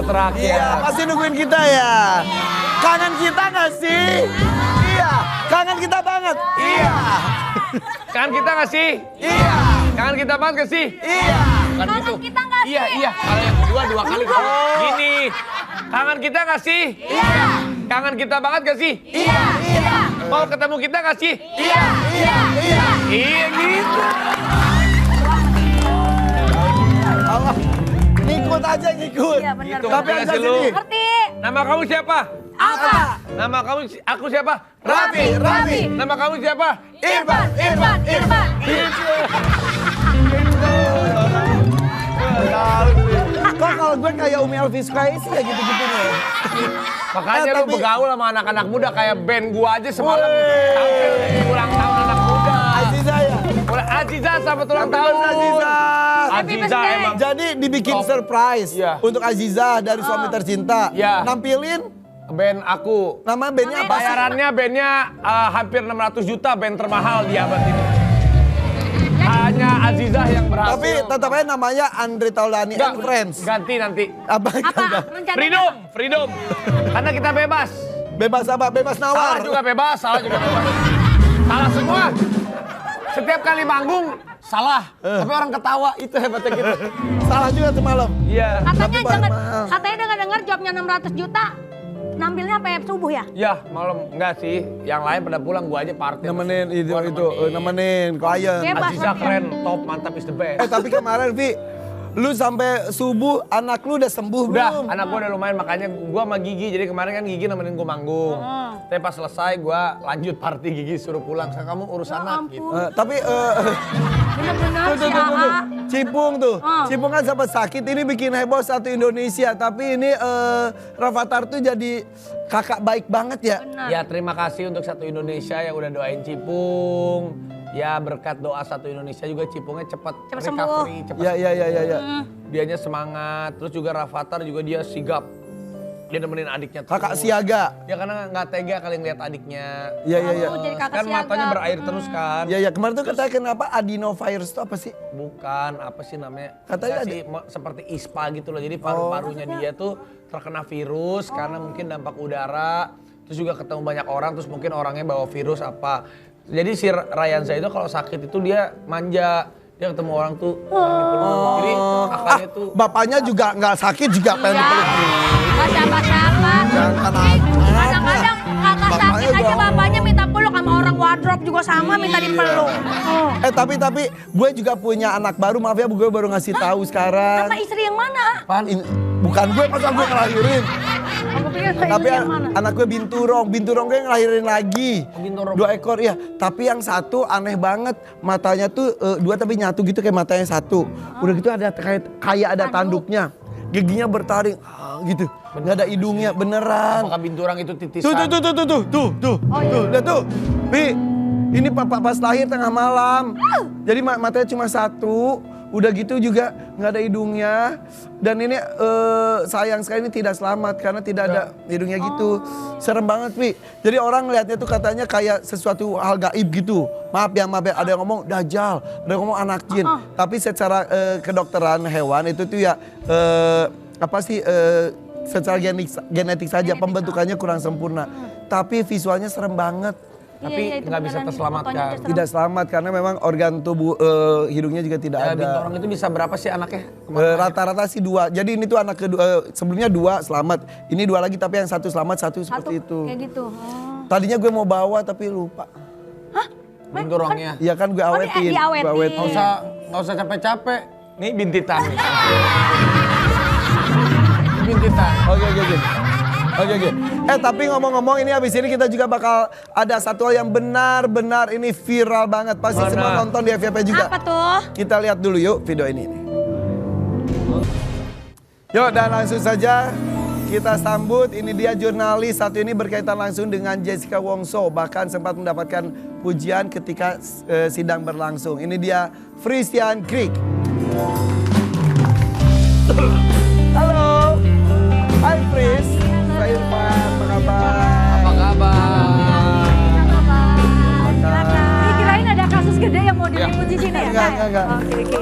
terakhir. Iya, masih nungguin kita ya. Kangen kita nggak sih? Iya. Kangen kita banget. Iya. Kangen kita nggak sih? Iya. Kangen kita banget nggak sih? Iya. Bukan Kangen gitu. kita nggak sih? Iya, iya. Kalau yang kedua dua kali. Gini. Kangen kita nggak sih? Iya. Kangen kita banget nggak sih? Iya. Iya. Mau ketemu kita nggak sih? Iya. Iya. Iya. Iya gitu. Allah. Ngikut aja ngikut. Iya benar. Gitu, Tapi ngerti aja nggak sih lu? sini. Ngerti. Nama kamu siapa? Apa? Nama kamu aku siapa? Raffi, Raffi. Nama kamu siapa? Irfan, Irfan, Irfan. Kok kalau gue kayak Umi Elvis sih ya gitu-gitu nih. Makanya lu tapi- bergaul sama anak-anak muda kayak band gua aja semalam Woi. tampil ulang tahun anak muda. Aziza ya. Aziza selamat ulang Happy tahun. birthday, Aziza. Aziza emang. Jadi dibikin Top. surprise Iya. untuk Aziza dari suami tercinta. Iya. Nampilin Band aku. nama bandnya apa sih? Bayarannya bandnya hampir 600 juta, band termahal di abad ini. Hanya Aziza yang berhasil. Tapi tetap aja namanya Andre Taulani Enggak, and Friends. ganti nanti. Apa? Rencana Freedom, freedom. Karena kita bebas. Bebas apa? Bebas Salah nawar. juga bebas, salah juga bebas. Salah semua. Setiap kali manggung, salah. Tapi orang ketawa, itu hebatnya kita. Salah juga tuh malam. Iya. Katanya Tapi jangan, mahal. katanya dengar jobnya 600 juta. Nampilnya sampai subuh ya? Ya, malam enggak sih. Yang lain pada pulang, gua aja party. Nemenin itu, Gua nemenin klien. Bebas. Aziza nanti. keren, top, mantap, is the best. Tapi kemarin Vi, lu sampai subuh anak lu udah sembuh Udah, belum? anak gua udah lumayan, makanya gua sama Gigi. Jadi kemarin kan Gigi nemenin gua manggung. Tapi pas selesai gua lanjut party, Gigi suruh pulang. Kamu urus anak gitu. Tapi Bener-bener tuh, sih tuh, tuh, tuh. Aha. Cipung tuh. Oh. Cipung kan sempat sakit, ini bikin heboh satu Indonesia. Tapi ini Rafathar tuh jadi kakak baik banget ya. Benar. Ya terima kasih untuk satu Indonesia yang udah doain Cipung. Ya berkat doa satu Indonesia juga Cipungnya cepat Cepat sembuh. recovery, cepat Ya, ya, ya, ya, ya. Dianya semangat. Terus juga Rafathar juga dia sigap. Dia nemenin adiknya terus. Kakak siaga. Ya karena nggak tega kali ngeliat adiknya. Ya, ya, ya. Oh, jadi kakak Kan siaga. matanya berair terus kan. Ya, ya. Kemarin tuh katanya kenapa adenovirus itu apa sih? Bukan, apa sih namanya? Katanya Nggak sih, seperti ISPA gitu loh. Jadi paru-parunya dia tuh terkena virus karena mungkin dampak udara. Terus juga ketemu banyak orang, terus mungkin orangnya bawa virus apa. Jadi si Rayansa itu kalau sakit itu dia manja. Dia ketemu orang tuh peluk. Jadi kakaknya tuh Bapaknya juga nggak sakit juga pengen Ya, dipeluk. nggak siapa-siapa. Jangan Nih, anak. kadang-kadang kakak Bapaknya sakit aja doang. bapaknya minta peluk, sama orang wardrobe juga sama minta dipeluk. Oh. Tapi gue juga punya anak baru, maaf ya gue baru ngasih tahu sekarang. Sama istri yang mana? apaan? Bukan gue, masa gue ngelahirin. Aku pikir sama Tapi istri yang mana? anak gue binturong gue ngelahirin lagi. Binturong. 2 ekor ya. Tapi yang satu aneh banget, matanya tuh 2 tapi nyatu gitu kayak matanya satu. Udah gitu ada kayak ada tanduknya. Giginya bertaring gitu. Nggak ada hidungnya beneran. Apakah binturang itu titisan? Tuh. Lihat tuh. Bi, ini papa pas lahir tengah malam. Jadi matanya cuma satu. Udah gitu juga nggak ada hidungnya. Dan ini sayang sekali ini tidak selamat karena tidak ada hidungnya gitu. Serem banget, Pi. Jadi orang ngelihatnya tuh katanya kayak sesuatu hal gaib gitu. Maaf ya, ada yang ngomong dajjal, ada yang ngomong anak jin. Tapi secara kedokteran hewan itu tuh ya secara genetik saja pembentukannya kurang sempurna. Tapi visualnya serem banget. Tapi Iya, itu nggak bisa beneran. terselamatkan. Fotonya udah serem. Tidak selamat karena memang organ tubuh hidungnya juga tidak Ya, ada. binturong itu bisa berapa sih anaknya? Rata-rata sih 2. Jadi ini tuh anak kedua, sebelumnya 2 selamat. Ini 2 lagi tapi yang satu selamat, satu seperti itu. Kayak gitu. Oh. Tadinya gue mau bawa tapi lupa. Binturongnya. Iya kan gue awetin. diawetin. Gue awetin. Nggak usah capek-capek. Nih bintitan. Bintitan. Oke. Tapi ngomong-ngomong ini habis ini kita juga bakal ada satu hal yang benar-benar ini viral banget. Pasti Mana? semua nonton di FYP juga. Apa tuh? Kita lihat dulu yuk video ini. Yuk dan langsung saja kita sambut. Ini dia jurnalis satu ini berkaitan langsung dengan Jessica Wongso. Bahkan sempat mendapatkan pujian ketika sidang berlangsung. Ini dia Christian Krieg. Halo. Hai Fris. Saya Irfan. Apa kabar? Apa kabar? Silakan. Dikirain ada kasus gede yang mau diliput di sini ya? Enggak. Oke.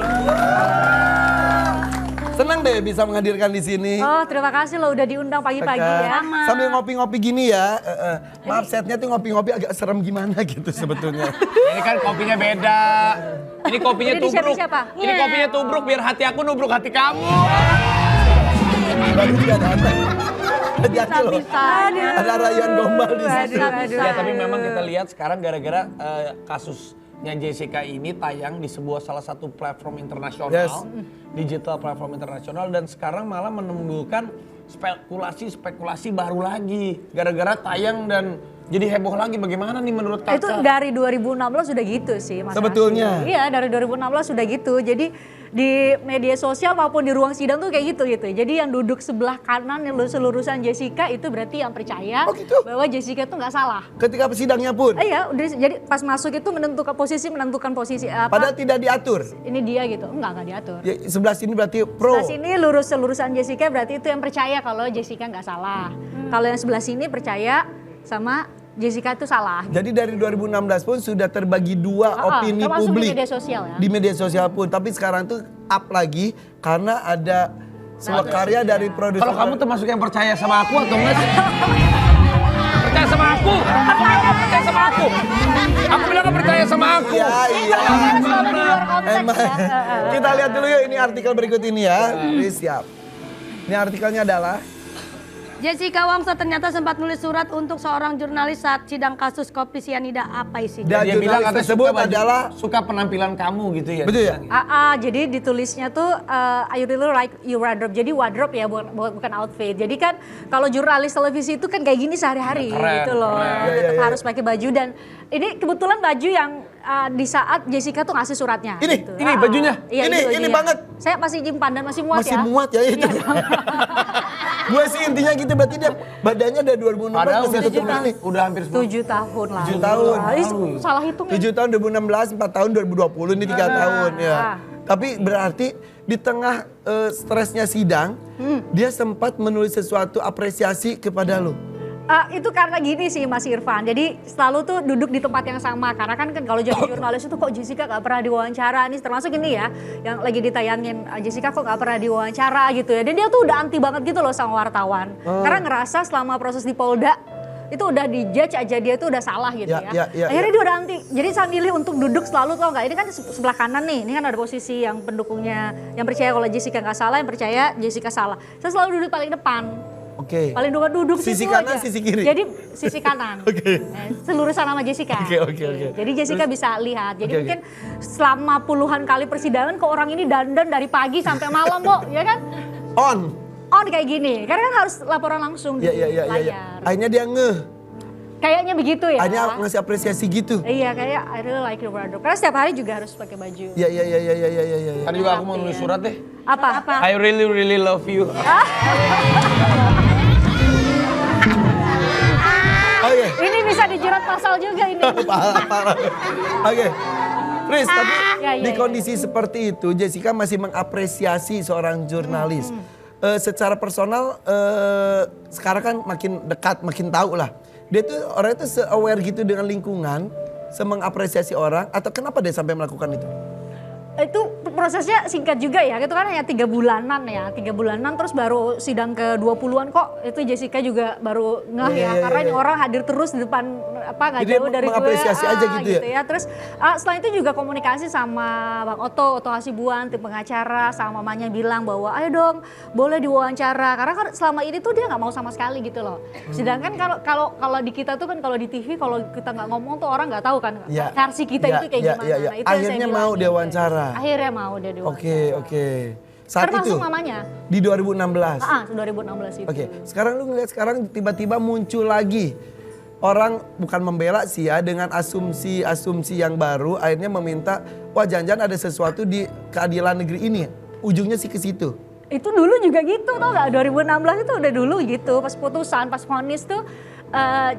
Senang deh bisa menghadirkan di sini. Oh, terima kasih lo udah diundang pagi-pagi ya. Sambil ngopi-ngopi gini ya. Maaf setnya tuh ngopi-ngopi agak serem gimana gitu sebetulnya. Ini kan kopinya beda. Ini kopinya Jadi tubruk. siapa? Ini kopinya tubruk biar hati aku nubruk hati kamu. Baru juga ada. Hati-hati loh. Bisa. Ada rayuan gombal di sini. Ya tapi memang kita lihat sekarang gara-gara kasusnya Jessica ini tayang di sebuah salah satu platform internasional, Yes. digital platform internasional dan sekarang malah menimbulkan spekulasi baru lagi gara-gara tayang dan jadi heboh lagi. Bagaimana nih menurut kakak? Itu dari 2016 sudah gitu sih Mas Sebetulnya. Rashid. Iya dari 2016 sudah gitu. Jadi di media sosial maupun di ruang sidang tuh kayak gitu. Jadi yang duduk sebelah kanan yang selurusan Jessica itu berarti yang percaya Oh, gitu? bahwa Jessica tuh nggak salah. Ketika sidangnya pun. Iya, jadi pas masuk itu menentukan posisi apa? Padahal tidak diatur. Ini dia gitu. Enggak diatur. Ya, sebelah sini berarti pro. Sebelah sini selurusan Jessica berarti itu yang percaya kalau Jessica nggak salah. Kalau yang sebelah sini percaya sama Jessica itu salah. Jadi dari 2016 pun sudah terbagi dua opini termasuk publik. di media sosial ya. Di media sosial pun. Tapi sekarang tuh up lagi karena ada sebuah karya dari produser. Kalau kamu termasuk yang percaya sama aku atau enggak sih? Percaya sama aku? Aku bilang percaya sama aku. Aku bilang gak percaya sama aku. Iya, iya. Emang. Kita lihat dulu yuk ini artikel berikut ini ya. Riz, siap. Ini artikelnya adalah Jessica Wongso ternyata sempat nulis surat untuk seorang jurnalis saat sidang kasus kopi sianida. Apa isinya? Dan Dia bilang jurnalis katanya tersebut suka adalah suka penampilan kamu gitu ya. Betul ya? Jadi ditulisnya tuh I really like your wardrobe. Jadi wardrobe ya bukan outfit. Jadi kan kalau jurnalis televisi itu kan kayak gini sehari-hari Ya, keren, gitu loh. keren. Tetap Ya. harus pakai baju dan ini kebetulan baju yang di saat Jessica tuh ngasih suratnya. Ini, gitu. ini bajunya? Iya, Ini bajunya. banget. Saya masih nyimpan dan masih muat masih ya. muat ya itu. Gue sih intinya gitu berarti dia badannya dari 2016 Padahal masih udah tetap ini. udah hampir 7 tahun lah. 7 tahun. Salah hitung ya. 7 tahun 2016, 4 tahun 2020 ini 3 tahun ya. Tapi berarti di tengah stresnya sidang, dia sempat menulis sesuatu apresiasi kepada lu. Itu karena gini sih Mas Irfan, jadi selalu tuh duduk di tempat yang sama. Karena kan kalau jadi jurnalis itu kok Jessica gak pernah diwawancara. Ini termasuk ini ya, yang lagi ditayangin Jessica kok gak pernah diwawancara gitu ya. Dan dia tuh udah anti banget gitu loh sama wartawan. Karena ngerasa selama proses di Polda, itu udah dijudge aja dia tuh udah salah gitu ya. Akhirnya dia udah anti. Jadi saya milih untuk duduk selalu tau nggak? Ini kan sebelah kanan nih. Ini kan ada posisi yang pendukungnya yang percaya kalau Jessica nggak salah, yang percaya Jessica salah. Saya selalu duduk paling depan. Oke. Paling duduk Sisi situ kanan, aja. sisi kiri? Jadi sisi kanan. Oke. Selurusan sama Jessica. Oke. Jadi Jessica bisa lihat. Jadi Oke. mungkin selama puluhan kali persidangan kok orang ini dandan dari pagi sampai malam, Bo, ya kan? On kayak gini. Karena kan harus laporan langsung di Iya. layar. Akhirnya dia Kayaknya begitu ya. Akhirnya ngasih apresiasi gitu. Iya, kayak I really like your wardrobe. Karena setiap hari juga harus pakai baju. Iya. Tadi juga aku mau nulis surat deh. Apa? I really love you. Oke. Ini bisa dijerat pasal juga ini. Parah. Oke. Riz, tapi Ya. di kondisi seperti itu Jessica masih mengapresiasi seorang jurnalis. Secara personal sekarang kan makin dekat, makin tahu lah. Dia tuh orang itu se-aware gitu dengan lingkungan, mengapresiasi orang atau kenapa dia sampai melakukan itu? Itu prosesnya singkat juga ya, itu kan hanya 3 bulanan ya, 3 bulanan terus baru sidang ke 20-an kok, itu Jessica juga baru ngeh ya, karena ini orang hadir terus di depan nggak Jadi jauh dari gue. mengapresiasi aja gitu ya? Terus setelah itu juga komunikasi sama Bang Otto Hasibuan, tim pengacara, sama mamanya bilang bahwa ayo dong boleh diwawancara, karena kan selama ini tuh dia nggak mau sama sekali gitu loh. Sedangkan kalau di kita tuh kan kalau di TV kalau kita nggak ngomong tuh orang nggak tahu kan versi kita itu kayak gimana. Nah, itu yang saya Akhirnya bilang mau gitu. diwawancara. Akhirnya mau dia diwawancara. Oke. Saat Termasuk itu mamanya. di 2016. 2016 itu. Oke, sekarang lu ngeliat sekarang tiba-tiba muncul lagi orang bukan membela sih ya dengan asumsi yang baru akhirnya meminta wah jangan-jangan ada sesuatu di keadilan negeri ini. Ujungnya sih ke situ. Itu dulu juga gitu tau gak, 2016 itu udah dulu gitu, pas putusan, pas vonis tuh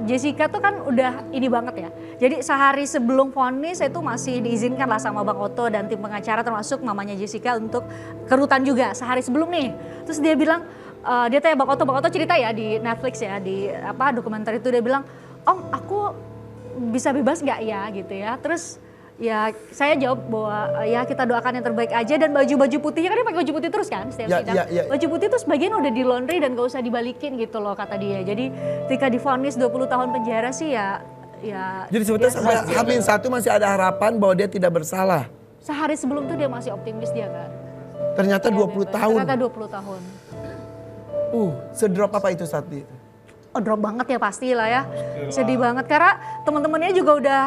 Jessica tuh kan udah ini banget ya. Jadi sehari sebelum vonis itu masih diizinkan lah sama Bang Otto dan tim pengacara termasuk mamanya Jessica untuk ke rutan juga sehari sebelum nih. Terus dia bilang, dia tanya Bang Otto cerita ya di Netflix ya, di dokumenter itu dia bilang, Om aku bisa bebas gak ya gitu ya. Terus Ya saya jawab bahwa ya kita doakan yang terbaik aja, dan baju-baju putihnya kan dia pakai baju putih terus kan setiap sidang. Baju putih itu sebagian udah di laundry dan gak usah dibalikin gitu loh kata dia. Jadi ketika divonis 20 tahun penjara sih ya Jadi sebetulnya sampai H-1 masih ada harapan bahwa dia tidak bersalah. sehari sebelum tuh dia masih optimis dia kan. Ternyata 20 tahun. Ternyata 20 tahun. Sedrop apa itu saat itu? Oh drop banget ya pastilah ya. Sedih banget karena teman-temannya juga udah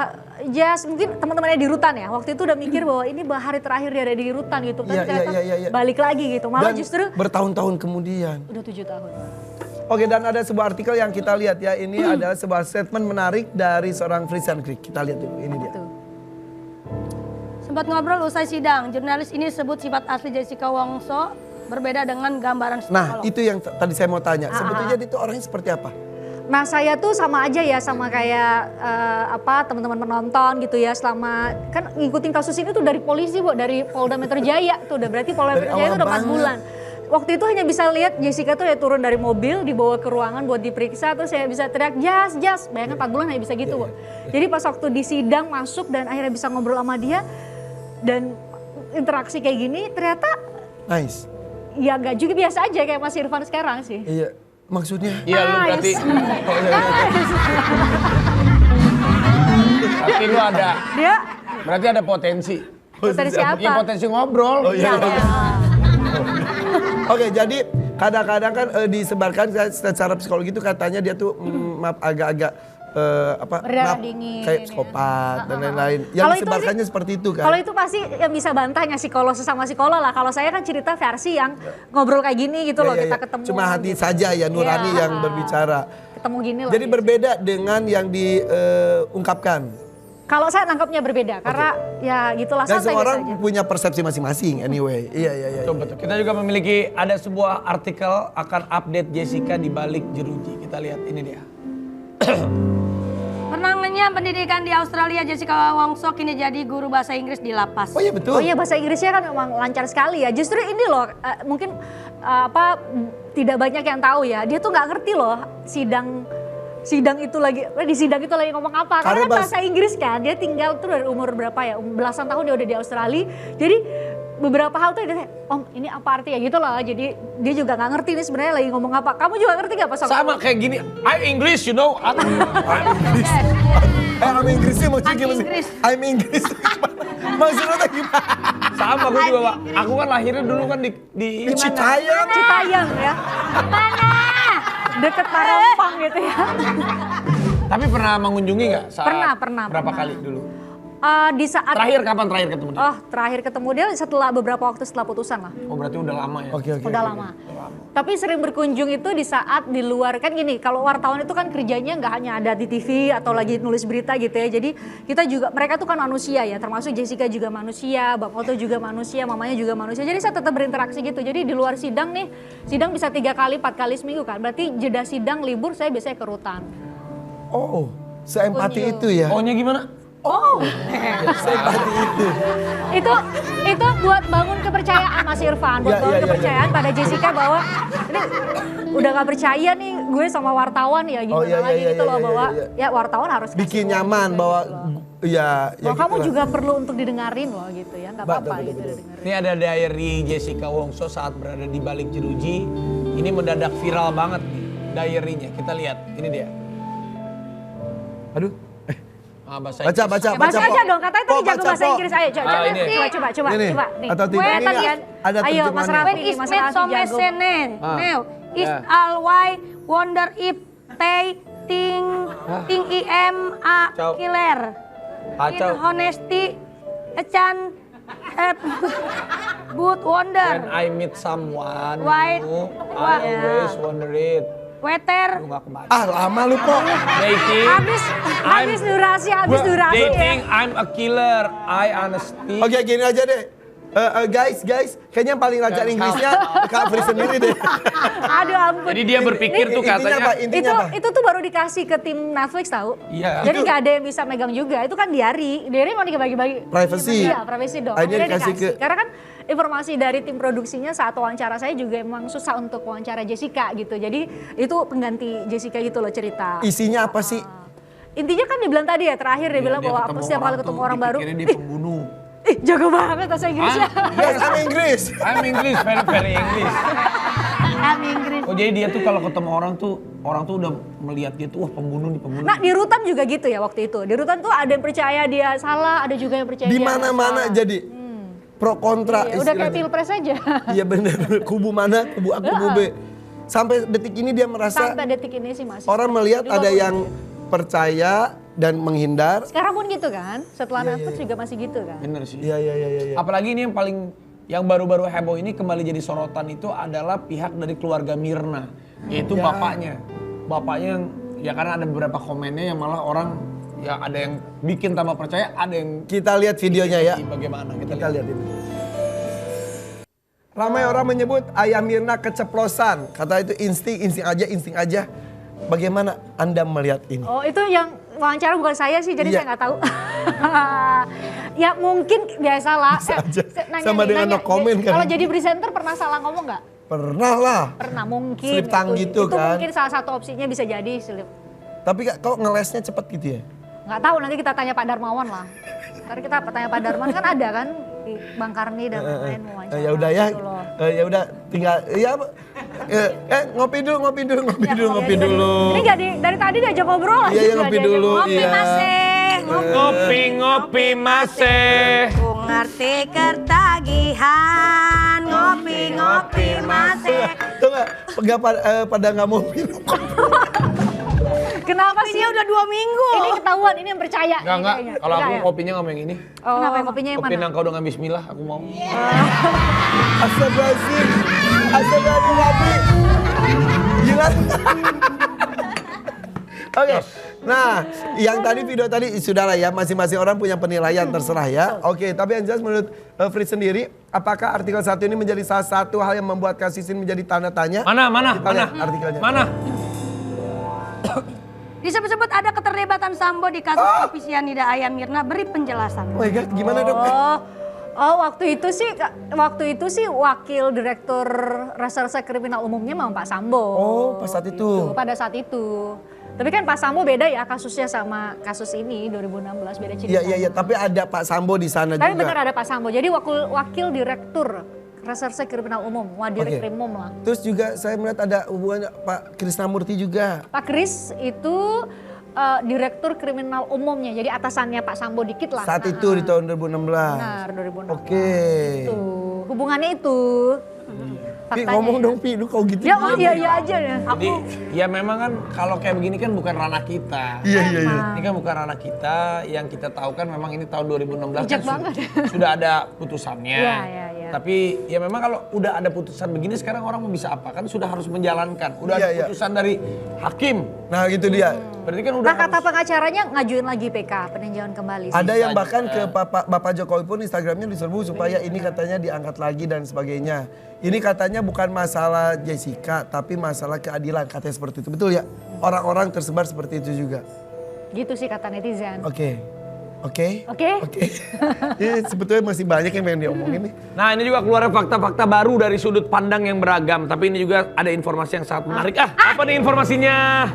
mungkin teman-temannya di rutan ya. Waktu itu udah mikir bahwa ini hari terakhir dia ada di rutan gitu. Tapi ternyata balik lagi gitu. Malah Dan justru bertahun-tahun kemudian. udah 7 tahun. Oke, dan ada sebuah artikel yang kita lihat ya. Ini adalah sebuah statement menarik dari seorang Frisian Creek. Kita lihat dulu, ini dia. Tuh. Sempat ngobrol usai sidang, jurnalis ini sebut sifat asli Jessica Wongso berbeda dengan gambaran Nah, psikolog. itu yang tadi saya mau tanya. Sebetulnya dia itu orangnya seperti apa? Nah saya tuh sama aja ya sama kayak teman-teman penonton gitu ya, selama kan ngikutin kasus ini tuh dari polisi Bu, dari Polda Metro Jaya tuh udah berarti Polda Dari Metro Jaya awal itu udah 4 banget. bulan. Waktu itu hanya bisa lihat Jessica tuh ya turun dari mobil, dibawa ke ruangan buat diperiksa, terus saya bisa teriak jas, bayangkan 4 bulan hanya bisa gitu Bu. Jadi pas waktu di sidang masuk dan akhirnya bisa ngobrol sama dia dan interaksi kayak gini ternyata Nice. ya gak juga, biasa aja kayak Mas Irfan sekarang sih. Iya, maksudnya? Iya lu berarti. Tapi lu ada. Dia Berarti ada potensi. potensi apa? Ya potensi ngobrol. Iya, iya. Oke, jadi kadang-kadang kan disebarkan secara psikologi itu katanya dia tuh maaf agak-agak Berdarah maaf, dingin, kayak ya. psikopat dan lain-lain. Yang Kalau itu disebarkannya sih- seperti itu kan. Kalau itu pasti yang bisa bantahnya psikolog sesama psikolog lah. Kalau saya kan cerita versi yang ngobrol kayak gini gitu loh, Iya, kita iya. ketemu. Cuma hati gitu. saja ya nurani Iya. yang berbicara. Ketemu gini lah. Jadi gitu. berbeda dengan yang diungkapkan. Kalau saya nangkapnya berbeda karena ya gitulah Dan santai semua biasa orang aja. punya persepsi masing-masing anyway. Iya. Coba tuh. Kita juga memiliki ada sebuah artikel akan update Jessica di balik jeruji. Kita lihat ini dia. Penangannya pendidikan di Australia, Jessica Wongso kini jadi guru bahasa Inggris di lapas. Oh iya betul. Oh iya, bahasa Inggrisnya kan memang lancar sekali ya. Justru ini loh mungkin tidak banyak yang tahu ya. Dia tuh nggak ngerti loh sidang itu lagi di sidang itu lagi ngomong apa. Karena kan bahasa Inggris kan. Dia tinggal tuh dari umur berapa ya? Belasan tahun dia udah di Australia. Jadi beberapa hal tuh dia kayak, Om ini apa artinya gitu lah. Jadi dia juga nggak ngerti nih sebenarnya lagi ngomong apa. Kamu juga ngerti nggak pas waktu Sama kayak gini. I'm English, you know. I'm English. I'm Inggrisnya maksudnya gimana sih? Inggris. I'm Inggris. Maksudnya tuh gimana? Sama gue juga, Pak. Aku kan lahirnya dulu kan di Citayam. Citayam ya. Mana? Deket Parempang gitu ya. Tapi pernah mengunjungi nggak? Pernah. Berapa kali dulu? Di saat Terakhir kapan terakhir ketemu dia? terakhir ketemu dia setelah beberapa waktu setelah putusan lah. Oh berarti udah lama ya? Oke. Udah lama. Tapi sering berkunjung itu di saat di luar, kan gini, kalau wartawan itu kan kerjanya nggak hanya ada di TV atau lagi nulis berita gitu ya. Jadi kita juga, mereka tuh kan manusia ya, termasuk Jessica juga manusia, Bang Oto juga manusia, mamanya juga manusia. Jadi saya tetap berinteraksi gitu. Jadi di luar sidang nih, sidang bisa 3 kali, 4 kali seminggu kan. Berarti jeda sidang, libur saya biasanya ke rutan. Oh, seempati Kunjung. itu ya. Oh-nya gimana? Seempati itu. Itu buat bangun kepercayaan Mas Irfan, buat bangun kepercayaan pada Jessica bahwa ini udah gak percaya nih gue sama wartawan ya gimana lagi gitu loh, bahwa ya wartawan harus kasih Bikin ruang nyaman juga bahwa gitu loh. ya Bahwa kamu gitulah. juga perlu untuk didengarin loh gitu ya, nggak apa-apa Betul, gitu betul. didengerin. Ini ada diary Jessica Wongso saat berada di balik jeruji. Ini mendadak viral banget nih diary-nya. Kita lihat, ini dia. Aduh. Bahasa Baca, Inggris. baca, Ya, baca aja dong, katanya tadi Po, jago baca, bahasa Po. Inggris. Ayo coba, ini. coba Ini, nih. atau tidak? Gue Ini tadi kan. ada Ayo Mas terjemahannya. Raffi, When is Mas made Raffi so jago. mesene. Now, is all why wonder if they think im a Ciao. killer. Kacau. In honesty, a chan good wonder. When I meet someone, Why- new, I Wah. always wonder it. Weather, Lu gak kemana? Lama lu kok. Dating. Habis durasi ya. Dating, I'm a killer. I honesty. Oke, gini aja deh. Guys, kayaknya yang paling lancar Inggrisnya Kak Fri sendiri deh. Aduh ampun. Jadi dia berpikir tuh katanya. Intinya apa? Itu tuh baru dikasih ke tim Netflix tahu. Iya. Jadi nggak ada yang bisa megang juga. Itu kan diary mau dibagi-bagi. Privacy. Iya, privacy dong. Akhirnya Akhirnya dikasih dikasih. ke- Karena kan informasi dari tim produksinya saat wawancara saya juga emang susah untuk wawancara Jessica gitu. Jadi itu pengganti Jessica gitu loh cerita. Isinya apa sih? intinya kan dibilang tadi ya terakhir dia bilang bahwa setiap kali ketemu orang baru, dia pembunuh. ih jago banget bahasa Inggrisnya. Yes, I'm Inggris. I'm English, very English. Kami Inggris. Oh jadi dia tuh kalau ketemu orang tuh udah melihat dia tuh wah pembunuh nih pembunuh. Nah di Rutan juga gitu ya waktu itu. Di Rutan tuh ada yang percaya dia salah, ada juga yang percaya Di dia mana-mana salah. jadi pro kontra Iya, udah kayak istilahnya. pilpres aja. Iya benar, kubu mana, kubu A, kubu B. Sampai detik ini dia merasa Sampai detik ini sih masih. orang melihat Dulu ada aku yang percaya dan menghindar. sekarang pun gitu kan, setelah Netflix juga masih gitu kan. Bener sih. Iya. Apalagi ini yang baru-baru heboh ini kembali jadi sorotan itu adalah pihak dari keluarga Mirna, yaitu bapaknya. Bapaknya yang ya karena ada beberapa komennya yang malah orang ya ada yang bikin tambah percaya, ada yang Kita lihat videonya ya. bagaimana Kita lihat ini. Ramai orang menyebut ayah Mirna keceplosan. Kata itu insting aja. Bagaimana Anda melihat ini? Oh itu yang wawancara bukan saya sih, jadi Iya. saya nggak tahu. Ya mungkin biasalah. Bisa aja. Sama dengan no comment kan. Kalau jadi presenter pernah salah ngomong nggak? Pernah lah. Pernah mungkin. Slip tang gitu itu kan. mungkin salah satu opsinya bisa jadi slip. Tapi kok ngelesnya cepet gitu ya? Nggak tahu, nanti kita tanya Pak Darmawan lah. Ntar kita tanya Pak Darmawan kan ada kan di Bang Karni dan lain-lain wawancara. Ya udah ya. gitu loh. Ya udah tinggal ya ngopi dulu. Ini nggak dari tadi diajak ngobrol aja. Iya, nggak ngopi diajak dulu, ngobrol. iya. ngopi masih. Ku ngerti kertagihan, ngopi masih. Tuh nggak pada nggak mau minum. Kenapa sih? Ini udah 2 minggu. Ini ketahuan, ini yang percaya. Enggak. kayaknya. Kalau aku Enggak ya? kopinya nggak mau yang ini. Oh, kenapa kopinya yang Kopi mana? nangka udah nggak bismillah, aku mau. Astagfirullahaladzim. Gila. Oke, nah yang tadi video tadi sudah lah ya, masing-masing orang punya penilaian terserah ya. Oke, tapi yang jelas menurut Fritz sendiri, apakah artikel 1 ini menjadi salah satu hal yang membuat kasus ini menjadi tanda tanya? Kita lihat artikelnya. Mana? Disebut-sebut ada keterlibatan Sambo di kasus kopi sianida ayam Mirna, beri penjelasan. Oh my god, gimana dok? Waktu itu sih wakil direktur Reserse Kriminal Umumnya memang Pak Sambo. Oh, pas saat itu. Pada saat itu. Tapi kan Pak Sambo beda ya kasusnya sama kasus ini 2016 beda cerita. Iya, tapi ada Pak Sambo di sana Tapi juga. benar ada Pak Sambo. Jadi wakil direktur Reserse Kriminal Umum, Wadir Oke. Krimum lah. Terus juga saya melihat ada hubungan Pak Krisnamurti juga. Pak Kris itu direktur kriminal umumnya, jadi atasannya Pak Sambo dikit lah. Saat itu di tahun 2016. Benar, 2016. Oke. Itu, hubungannya itu. Pi Faktanya ngomong ya. dong Pi, lu kau gitu. Ya, iya aja ya. Jadi ya memang kan kalau kayak begini kan bukan ranah kita. Iya. Ini kan bukan ranah kita, yang kita tahu kan memang ini tahun 2016 Bijak kan banget. sudah ada putusannya. Iya. Tapi ya memang kalau udah ada putusan begini sekarang orang mau bisa apa? Kan sudah harus menjalankan. Udah ada Iya. putusan dari hakim. Nah gitu dia. Berarti kan udah Nah kata harus- pengacaranya ngajuin lagi PK, peninjauan kembali. Ada yang Bisa bahkan juga. ke Bapak Jokowi pun Instagramnya diserbu supaya ini katanya diangkat lagi dan sebagainya. Ini katanya bukan masalah Jessica, tapi masalah keadilan, katanya seperti itu. Betul ya? Orang-orang tersebar seperti itu juga. Gitu sih kata netizen. Oke. Ini sebetulnya masih banyak yang pengen diomongin nih. Nah ini juga keluar fakta-fakta baru dari sudut pandang yang beragam. Tapi ini juga ada informasi yang sangat menarik. Apa nih informasinya?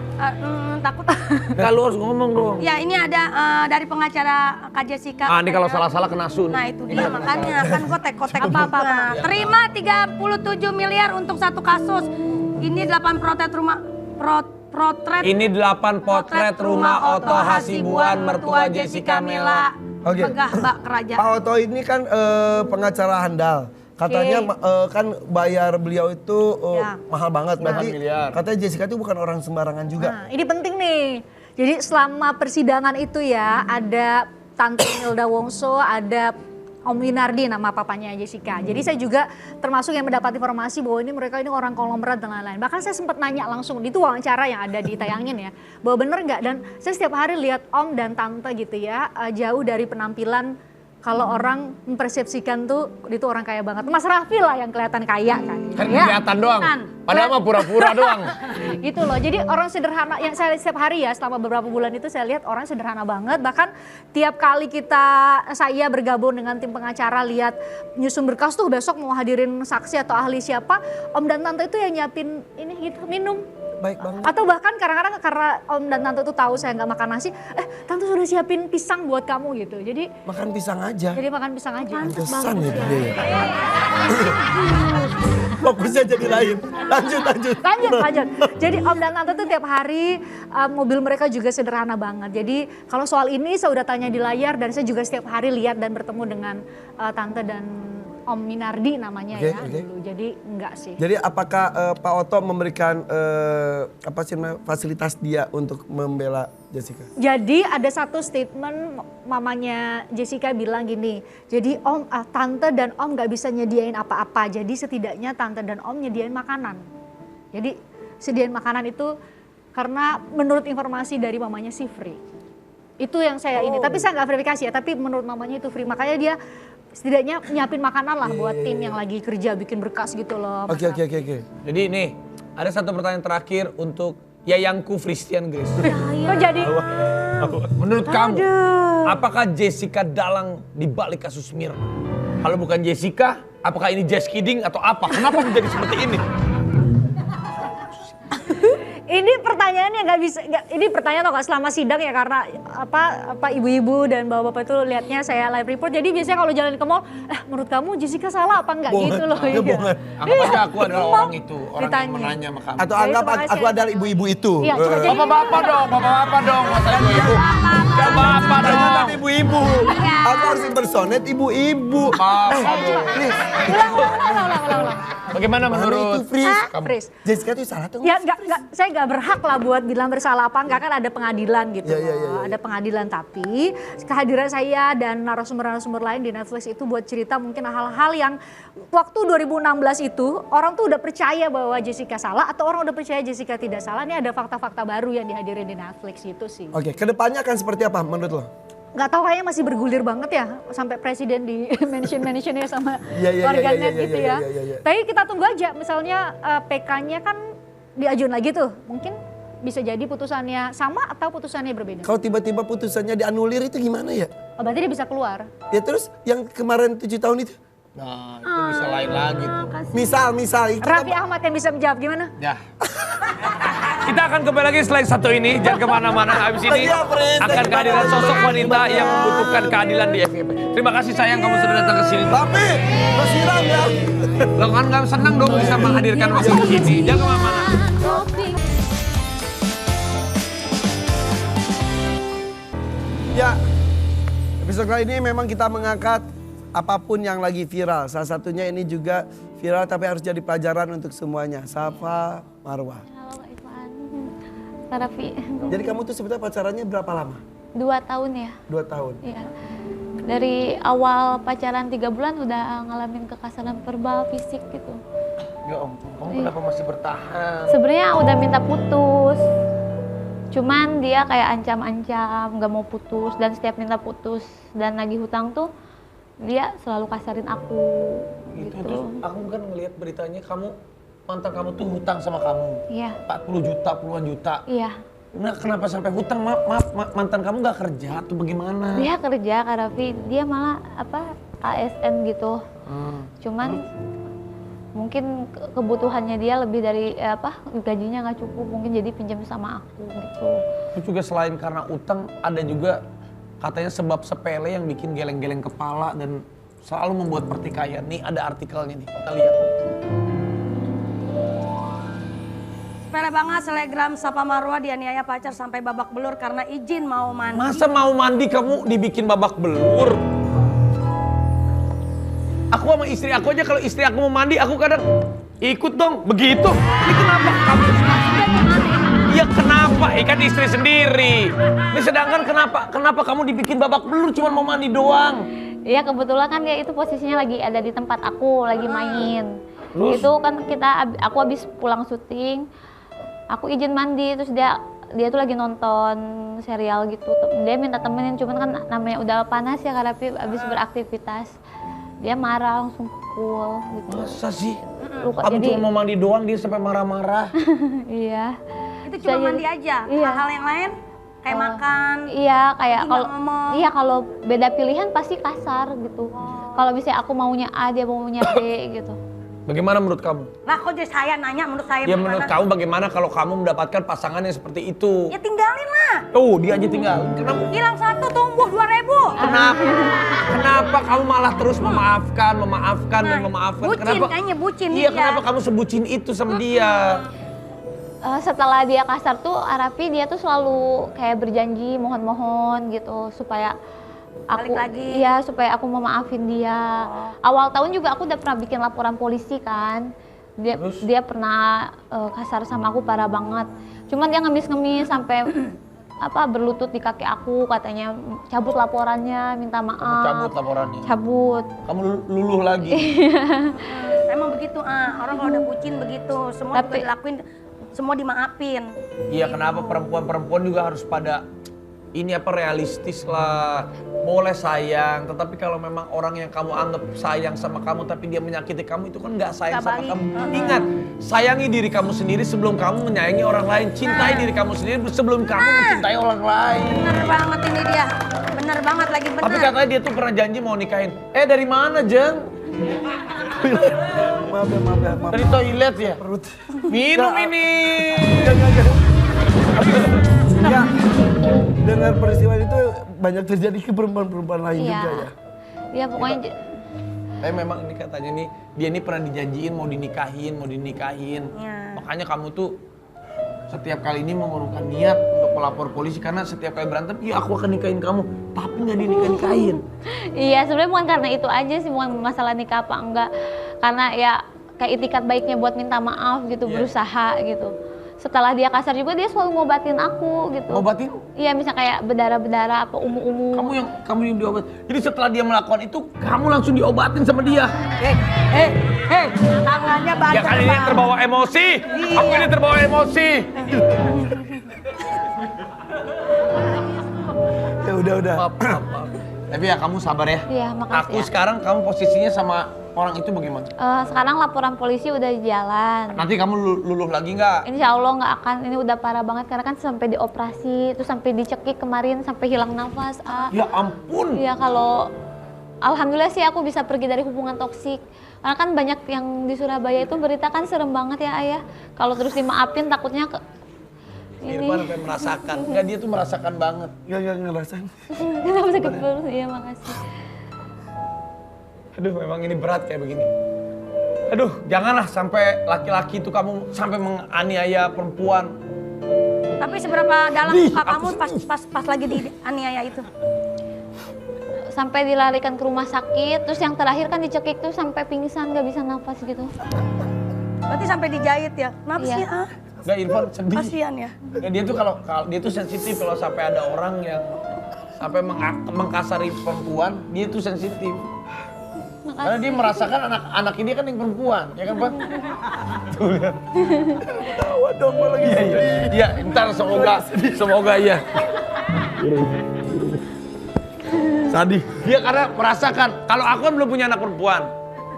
Takut. Enggak, lu harus ngomong dong. Ya ini ada dari pengacara Kak Jessica. Ini kalau salah-salah kena sun. Nah itu dia makanya kan gue tek-tek apa. Terima 37 miliar untuk satu kasus. Ini 8 potret Ini 8 potret rumah Otto Hasibuan, mertua Jessica Mela. Oke. Megah Mbak Kerajaan. Pak Otto ini kan pengacara handal. Katanya kan bayar beliau itu Ya. mahal banget. Berarti miliar. katanya Jessica itu bukan orang sembarangan juga. Nah, ini penting nih. Jadi selama persidangan itu ya ada Tante Milda Wongso, ada Om Winardi nama papanya Jessica. Jadi saya juga termasuk yang mendapat informasi bahwa mereka ini orang konglomerat dan lain-lain. Bahkan saya sempat nanya langsung, itu wawancara yang ada ditayangin ya. Bahwa bener nggak? Dan saya setiap hari lihat Om dan Tante gitu ya, jauh dari penampilan kalau orang mempersepsikan tuh itu orang kaya banget. Mas Raffi lah yang kelihatan kaya kan. Kan Ya. kelihatan doang. Kan. Padahal mah pura-pura doang. Gitu loh, jadi orang sederhana yang saya lihat setiap hari ya selama beberapa bulan itu saya lihat orang sederhana banget. Bahkan tiap kali saya bergabung dengan tim pengacara lihat nyusun berkas tuh besok mau hadirin saksi atau ahli siapa, Om dan Tante itu yang nyiapin ini gitu minum baik banget. Atau bahkan kadang-kadang karena om dan tante tuh tahu saya nggak makan nasi, tante sudah siapin pisang buat kamu gitu. Jadi Makan pisang aja. makan pisang aja. Pantesan ya dia ya. Fokusnya jadi lain. Lanjut. Lanjut. Jadi om dan tante tuh tiap hari mobil mereka juga sederhana banget. Jadi kalau soal ini saya udah tanya di layar dan saya juga setiap hari lihat dan bertemu dengan tante dan Om Minardi namanya dulu. Jadi enggak sih. Jadi apakah Pak Oto memberikan fasilitas dia untuk membela Jessica? Jadi ada satu statement mamanya Jessica bilang gini. Jadi tante dan om nggak bisa nyediain apa-apa. Jadi setidaknya tante dan om nyediain makanan. Jadi sediain makanan itu karena menurut informasi dari mamanya sih free. Itu yang saya ini. Tapi saya nggak verifikasi ya. Tapi menurut mamanya itu free. Makanya dia setidaknya nyiapin makanan lah buat tim yang lagi kerja bikin berkas gitu loh. Oke. Jadi nih, ada satu pertanyaan terakhir untuk Yayangku Christian Grace. Kok jadi? Menurut kamu, apakah Jessica dalang di balik kasus Mirna? Kalau bukan Jessica, apakah ini just kidding atau apa? Kenapa menjadi seperti ini? Ini pertanyaannya nggak bisa, ini pertanyaan atau nggak selama sidang ya karena apa ibu-ibu dan bapak-bapak itu lihatnya saya live report. Jadi biasanya kalau jalan ke mall, menurut kamu Jessica salah apa enggak gitu loh. Iya. Anggap aja aku adalah orang itu, orang yang menanya sama kamu. Atau anggap aku adalah ibu-ibu itu. Iya, Bapak-bapak dong, masa ibu-ibu. Bapak dong. Jangan ibu-ibu. Aku harus impersonate ibu-ibu. Ulang. Bagaimana menurut Fris? Jessica itu salah tuh? Ya enggak, saya nggak berhak lah buat bilang bersalah apa enggak, kan ada pengadilan gitu. Iya. Ada pengadilan, tapi kehadiran saya dan narasumber-narasumber lain di Netflix itu buat cerita mungkin hal-hal yang waktu 2016 itu orang tuh udah percaya bahwa Jessica salah atau orang udah percaya Jessica tidak salah. Ini ada fakta-fakta baru yang dihadirin di Netflix gitu sih. Oke, kedepannya akan seperti apa menurut lo? Nggak tahu, kayaknya masih bergulir banget ya sampai presiden di mention-mentionnya sama Iya, warganet gitu ya. Iya. Tapi kita tunggu aja, misalnya PK-nya kan diajuin lagi tuh, mungkin bisa jadi putusannya sama atau putusannya berbeda. Kalau tiba-tiba putusannya dianulir itu gimana ya? Berarti dia bisa keluar. Ya terus yang kemarin 7 tahun itu? Nah, itu bisa lain lagi tuh. Misal itu Raffi Ahmad yang bisa menjawab gimana? Ya. Kita akan kembali lagi setelah satu ini, jangan kemana-mana. Habis ini akan kehadiran sosok wanita yang membutuhkan keadilan di FYP. Terima kasih sayang kamu sudah datang ke sini. Tapi siram ya. Lo kan gak senang dong bisa menghadirkan waktu di sini. Jangan kemana-mana. Ya, episode kali ini memang kita mengangkat apapun yang lagi viral. Salah satunya ini juga viral tapi harus jadi pelajaran untuk semuanya. Safa Marwah. Halo Kak Irfan, Kak Raffi. Jadi kamu tuh sebetulnya pacarannya berapa lama? 2 tahun ya? 2 tahun. Iya. Dari awal pacaran 3 bulan udah ngalamin kekerasan verbal, fisik gitu. Ya om, kamu kenapa masih bertahan? Sebenarnya udah minta putus. Cuman dia kayak ancam-ancam, gak mau putus, dan setiap minta putus dan nagih hutang tuh dia selalu kasarin aku gitu. Terus aku kan ngelihat beritanya mantan kamu tuh hutang sama kamu. Iya. 40 juta, puluhan juta. Iya. Nah kenapa sampai hutang? Maaf, mantan kamu gak kerja atau bagaimana? Dia kerja Kak Raffi, dia malah ASN gitu. Cuman mungkin kebutuhannya dia lebih dari gajinya nggak cukup, mungkin jadi pinjam sama aku gitu. Terus juga selain karena utang, ada juga katanya sebab sepele yang bikin geleng-geleng kepala dan selalu membuat pertikaian. Nih ada artikelnya nih, kita lihat. Sepele banget, selebgram Safa Marwah dianiaya pacar sampai babak belur karena izin mau mandi. Masa mau mandi kamu dibikin babak belur? Aku sama istri aku aja, kalau istri aku mau mandi aku kadang ikut dong, begitu. Ini kenapa kamu? Iya kenapa? Kan istri sendiri. Ini sedangkan kenapa kamu dibikin babak belur cuma mau mandi doang? Iya kebetulan kan dia itu posisinya lagi ada di tempat aku, lagi main. Terus? Itu kan aku habis pulang syuting, aku izin mandi, terus dia tuh lagi nonton serial gitu. Dia minta temenin, cuman kan namanya udah panas ya karena habis beraktivitas. Dia marah langsung pukul gitu. Masa sih? Luka, Kamu jadi cuma mau mandi doang dia sampai marah-marah. iya. Itu cuma mandi aja, Iya. hal-hal yang lain kayak makan. Iya, kayak Nggak ngomong. kalau beda pilihan pasti kasar gitu. Kalau misalnya aku maunya A, dia maunya B gitu. Bagaimana menurut kamu? Lah kok jadi saya nanya menurut saya Ya bagaimana? menurut kamu bagaimana kalau kamu mendapatkan pasangan yang seperti itu? Ya tinggalin lah. Oh, dia aja tinggal. Kenapa? Hilang 1 tumbuh 2.000. Kenapa? Kenapa kamu malah terus memaafkan dan memaafkan? Bucin, Kenapa? kayaknya bucin Iya, dia. kenapa kamu sebucin itu sama dia? Setelah dia kasar tuh Arapi dia tuh selalu kayak berjanji mohon-mohon gitu supaya aku Balik lagi. iya supaya aku mau maafin dia. Awal tahun juga aku udah pernah bikin laporan polisi kan. Dia pernah kasar sama aku parah banget. Cuman dia ngemis-ngemis sampai berlutut di kaki aku katanya cabut laporannya, minta maaf. Cabut laporannya. Cabut. Kamu luluh lagi. Emang begitu orang kalau udah bucin begitu, semua juga Tapi- dilakuin, semua dimaafin. Iya, kenapa perempuan-perempuan juga harus pada ini realistis lah. Boleh sayang, tetapi kalau memang orang yang kamu anggap sayang sama kamu tapi dia menyakiti kamu, itu kan nggak sayang Nggak sama baik. kamu. Ingat, sayangi diri kamu sendiri sebelum kamu menyayangi orang lain. Cintai diri kamu sendiri sebelum kamu mencintai orang lain. Bener banget ini dia, bener banget lagi bener. Tapi katanya dia tuh pernah janji mau nikahin. Dari mana, Jeng? Maaf ya. Dari toilet ya? Perut. Minum ini. Ya, dengan peristiwa itu banyak terjadi ke perempuan-perempuan lain Iya. juga ya. Dia pokoknya Tapi memang ini katanya nih, dia ini pernah dijanjiin mau dinikahin. Iya. Makanya kamu tuh setiap kali ini mengurungkan niat untuk melapor polisi karena setiap kali berantem, iya aku akan nikahin kamu, tapi nggak dinikahin. iya sebenarnya bukan karena itu aja sih, bukan masalah nikah apa enggak. Karena ya kayak itikat baiknya buat minta maaf gitu, Iya. berusaha gitu. Setelah dia kasar juga dia selalu ngobatin aku gitu. Ngobatin? Iya, misalnya kayak berdarah-berdarah apa umu-umu. Kamu yang diobat. Jadi setelah dia melakukan itu, kamu langsung diobatin sama dia. Tangannya banyak Ya kan ini banget. terbawa emosi. Aku ini terbawa emosi. Ya udah. Maaf. Tapi ya kamu sabar ya. Iya, makasih Aku ya. sekarang kamu posisinya sama orang itu bagaimana? Sekarang laporan polisi udah jalan. Nanti kamu luluh lagi nggak? Insya Allah nggak akan, ini udah parah banget karena kan sampai dioperasi, terus sampai dicekik kemarin sampai hilang nafas. Ya ampun. Iya, kalau alhamdulillah sih aku bisa pergi dari hubungan toksik. Karena kan banyak yang di Surabaya itu berita kan serem banget ya ayah. Kalau terus dimaafin takutnya ini. Irfan sampai merasakan. Enggak, dia tuh merasakan banget. Gak ngerasain. Kenapa sakit perut? Iya, makasih. Aduh, memang ini berat kayak begini. Aduh, janganlah sampai laki-laki itu kamu sampai menganiaya perempuan. Tapi seberapa dalam Ih, luka aku kamu pas lagi dianiaya itu? Sampai dilarikan ke rumah sakit, terus yang terakhir kan dicekik tuh sampai pingsan, nggak bisa nafas gitu. Berarti sampai dijahit ya? Kenapa Iya. sih Enggak, Irfan sedih. Kasihan ya. Nggak, dia tuh kalau dia tuh sensitif kalau sampai ada orang yang sampai mengkasari perempuan, dia tuh sensitif. Karena dia merasakan anak ini kan yang perempuan, ya kan, Pak? Tuh lihat. Tawa dong gua lagi. Iya, ntar semoga iya. Sadih. Dia karena merasakan, kalau aku kan belum punya anak perempuan.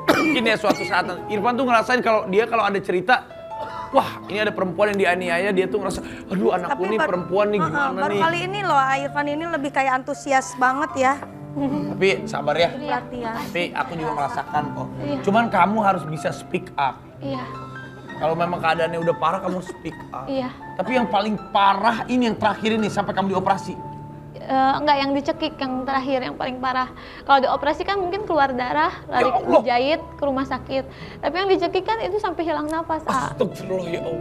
Mungkin ya suatu saat Irfan tuh ngerasain kalau ada cerita, wah ini ada perempuan yang dianiaya, dia tuh ngerasa, aduh anakku nih perempuan nih gimana baru nih. kali ini loh Irfan ini lebih kayak antusias banget ya. Tapi sabar ya. Perhatian. Tapi aku juga merasakan kok. Cuman kamu harus bisa speak up. Iya, Kalau memang keadaannya udah parah, kamu speak up. iya. Tapi yang paling parah ini yang terakhir ini sampai kamu dioperasi. Enggak, yang dicekik yang terakhir yang paling parah. Kalau dioperasi kan mungkin keluar darah, lari Ya Allah. dijahit ke rumah sakit. Tapi yang dicekik kan itu sampai hilang nafas. Astagfirullah ya Allah.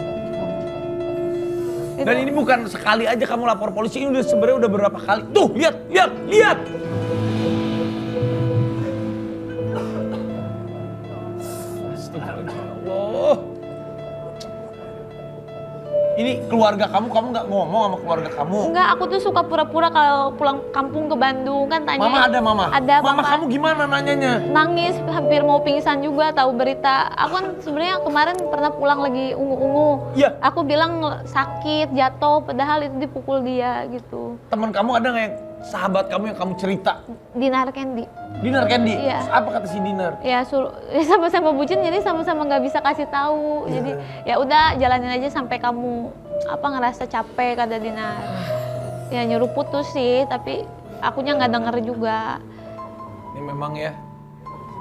Itu. Dan ini bukan sekali aja kamu lapor polisi, ini sebenarnya udah berapa kali. Tuh, lihat. Astagfirullah ya Allah. Ini keluarga kamu nggak ngomong sama keluarga kamu? Enggak, aku tuh suka pura-pura kalau pulang kampung ke Bandung kan tanya. Mama ada mama? Ada, Mama Bapak. kamu gimana nanyanya? Nangis, hampir mau pingsan juga tahu berita. Aku kan sebenarnya kemarin pernah pulang lagi ungu-ungu. Iya. Aku bilang sakit, jatuh, padahal itu dipukul dia gitu. Teman kamu ada nggak yang sahabat kamu yang kamu cerita? Dinar Candy. Dinar Candy? Iya. Apa kata si Dinar? Ya sama-sama bucin jadi sama-sama nggak bisa kasih tahu. Jadi ya udah jalanin aja sampai kamu ngerasa capek kata Dinar. Ya nyuruh putus sih, tapi akunya nggak denger juga. Ini memang ya,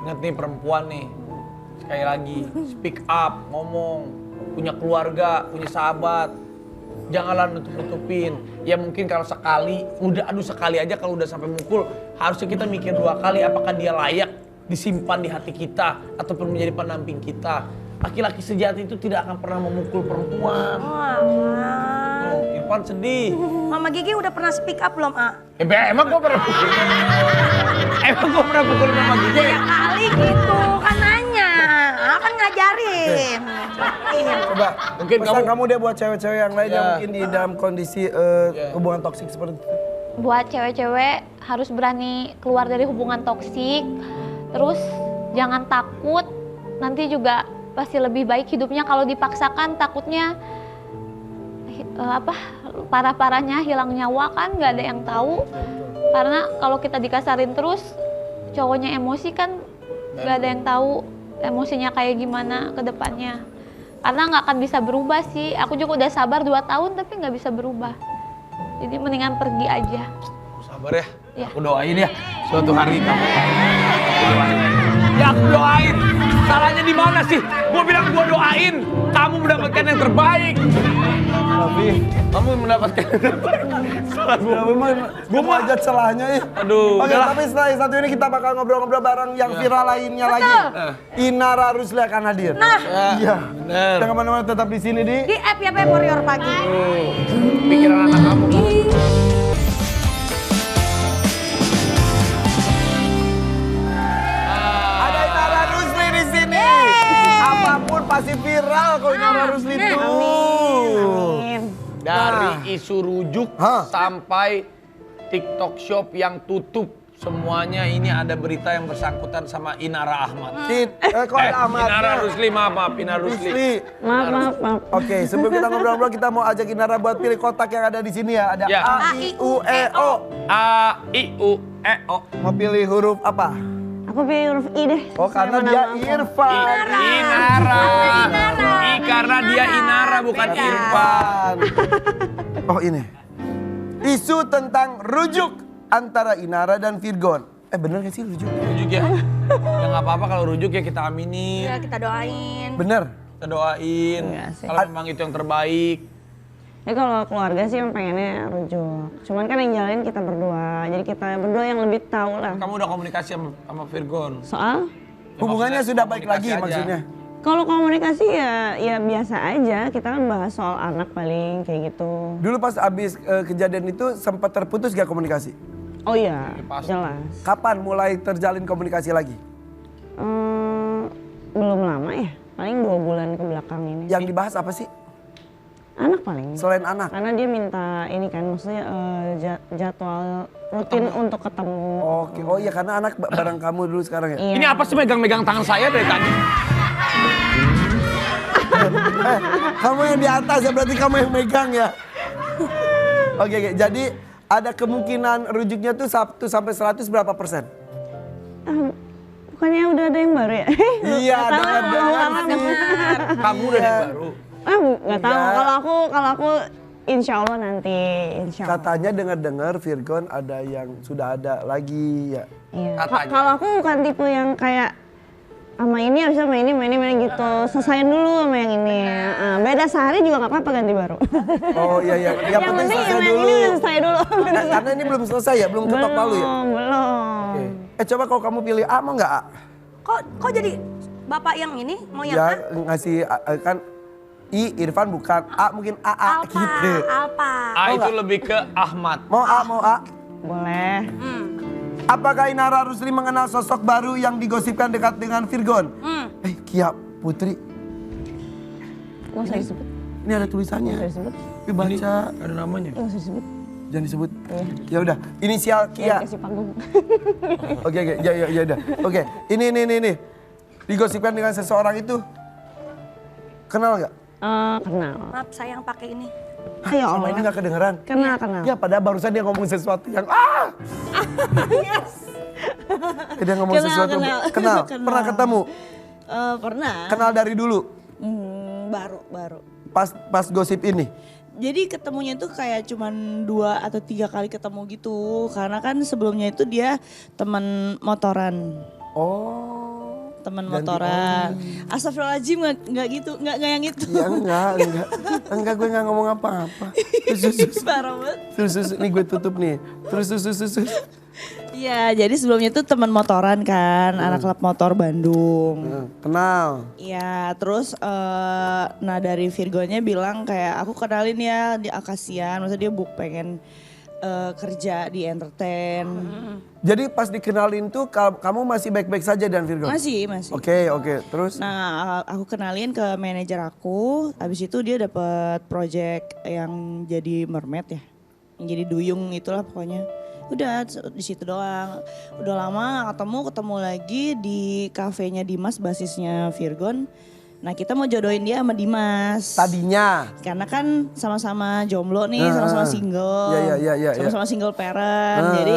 ingat nih perempuan nih. Sekali lagi, speak up, ngomong, punya keluarga, punya sahabat. Janganlah nutup-nutupin. Ya mungkin kalau sekali, sekali aja kalau udah sampai mukul, harusnya kita mikir 2 kali apakah dia layak disimpan di hati kita ataupun menjadi pendamping kita. Laki-laki sejati itu tidak akan pernah memukul perempuan. Oh, Irfan sedih. Mama Gigi udah pernah speak up belum, A? Emang gua pernah pukul? Emang gua pernah pukul Mama Gigi? Ya kali gitu, kan nanya. A kan ngajarin. Coba, Mungkin pesan kamu- kamu deh buat cewek-cewek yang lain yang Ya. mungkin di dalam kondisi hubungan toksik seperti itu. Buat cewek-cewek harus berani keluar dari hubungan toksik. Terus jangan takut, nanti juga pasti lebih baik hidupnya. Kalau dipaksakan takutnya parah-parahnya hilang nyawa kan, nggak ada yang tahu. Karena kalau kita dikasarin terus, cowoknya emosi kan nggak ada yang tahu emosinya kayak gimana ke depannya. Karena nggak akan bisa berubah sih. Aku juga udah sabar 2 tahun tapi nggak bisa berubah. Jadi mendingan pergi aja. Sabar ya. Ya. Aku doain ya suatu hari kamu. Ya aku doain. Salahnya di mana sih? Gua bilang gua doain. Kamu mendapatkan yang terbaik. Tapi, Kamu mendapatkan yang terbaik. Salah gua. ya memang gue mau aja celahnya ya. Aduh, Oke, udahlah. tapi setelah yang satu ini kita bakal ngobrol-ngobrol bareng yang viral lainnya lagi. Inara Rusli akan hadir. Iya. Bener. Jangan kemana-mana, tetap di sini di. Di app YP Warrior Pagi. Pikiran anak kamu. Ada Inara Rusli di sini. Apapun pasti viral kalau Inara Rusli itu. Dari isu rujuk Hah? sampai TikTok Shop yang tutup. Semuanya ini ada berita yang bersangkutan sama Inara Ahmad. Kok ada Ahmad? Inara Rusli, maaf, Inara Rusli. Rusli. Maaf. Oke, sebelum kita ngobrol-ngobrol kita mau ajak Inara buat pilih kotak yang ada di sini ya. Ada Ya. A, I, U, E, O. A, I, U, E, O. Mau pilih huruf apa? Aku pilih huruf I deh. Oh, karena Sama dia nama aku. Irfan. Inara. I karena dia Inara bukan Irfan. Oh, ini. Isu tentang rujuk antara Inara dan Virgon. Bener gak sih rujuk? Rujuk ya. Ya nggak apa-apa kalau rujuk ya kita aminin. Ya kita doain. Bener? Kita doain. Enggak sih. Kalau memang itu yang terbaik. Ya kalau keluarga sih emang pengennya rujuk. Cuman kan yang jalanin kita berdua. Jadi kita berdua yang lebih tahu lah. Kamu udah komunikasi sama Virgon? Soal Hubungannya maksudnya sudah baik komunikasi lagi aja. maksudnya? kalau komunikasi ya biasa aja. Kita kan bahas soal anak paling kayak gitu. Dulu pas abis kejadian itu sempat terputus gak komunikasi? Oh iya, pasti. jelas. Kapan mulai terjalin komunikasi lagi? Belum lama ya. Paling 2 bulan ke belakang ini. Yang dibahas apa sih? Anak paling. Selain anak? Karena dia minta ini kan, maksudnya jadwal rutin untuk ketemu. Oke, oh iya karena anak bareng kamu dulu sekarang ya? Iya. Ini apa sih megang-megang tangan saya dari tadi? Kamu yang di atas ya, berarti kamu yang megang ya? Oke, jadi ada kemungkinan rujuknya tuh 1 sampai 100 berapa persen? Bukannya udah ada yang baru ya? Iya, dengar sih. Kamu udah yang baru. Nggak tahu. Enggak. Kalau aku insya Allah nanti, insya Allah. Katanya dengar-dengar Virgon ada yang sudah ada lagi ya. Iya. Katanya. Kalau aku bukan tipe yang kayak sama ini harus sama ini gitu. Selesain dulu sama yang ini. Beda sehari juga nggak apa-apa ganti baru. Oh iya iya, yang penting selesai yang dulu. ini udah selesai dulu. Karena ini belum selesai ya, belum ketok palu ya. Belum. Oke. Coba kalau kamu pilih A mau nggak A? Kok jadi bapak yang ini mau yang Ya A? ngasih kan I Irfan bukan A mungkin AA Alpa, gitu. Alpa. A itu lebih ke Ahmad. Mau A? Boleh. Apakah Inara Rusli mengenal sosok baru yang digosipkan dekat dengan Virgon? Kia Putri. Nggak usah disebut. Ini ada tulisannya. Nggak usah disebut. Tapi baca. Ada namanya. Nggak usah disebut. Jangan disebut. Ya udah, inisial Ya, Kia. dikasih panggung. Oke, ya udah. Oke, ini. Digosipkan dengan seseorang itu kenal nggak? Kenal. Maaf sayang pakai ini. Ya Sama Allah. ini nggak kedengeran. Kenal. Ya padahal barusan dia ngomong sesuatu yang Dia ngomong sesuatu. Kenal. Pernah ketemu? Pernah. Kenal dari dulu. Baru. Pas gosip ini. Jadi ketemunya itu kayak cuman 2 atau 3 kali ketemu gitu. Karena kan sebelumnya itu dia teman motoran. Oh. teman motoran. Astagfirullahaladzim nggak gitu, nggak yang itu. Ya enggak gue nggak ngomong apa-apa. Terus. Parah banget. Terus, nih gue tutup nih. Terus. Iya, jadi sebelumnya tuh teman motoran kan, anak klub motor Bandung. Kenal. Iya, terus nah dari Virgonya bilang kayak aku kenalin ya di Akasian, maksudnya dia pengen kerja di entertain. Jadi pas dikenalin tuh kamu masih baik-baik saja dan Virgo? Masih. Oke, terus? Nah, aku kenalin ke manajer aku, habis itu dia dapat project yang jadi mermaid ya, yang jadi duyung itulah pokoknya. Udah di situ doang. Udah lama ketemu lagi di kafenya Dimas, basisnya Virgon. Nah, kita mau jodohin dia sama Dimas. Tadinya? Karena kan sama-sama jomblo nih, sama-sama single. Iya. Sama-sama single parent. Jadi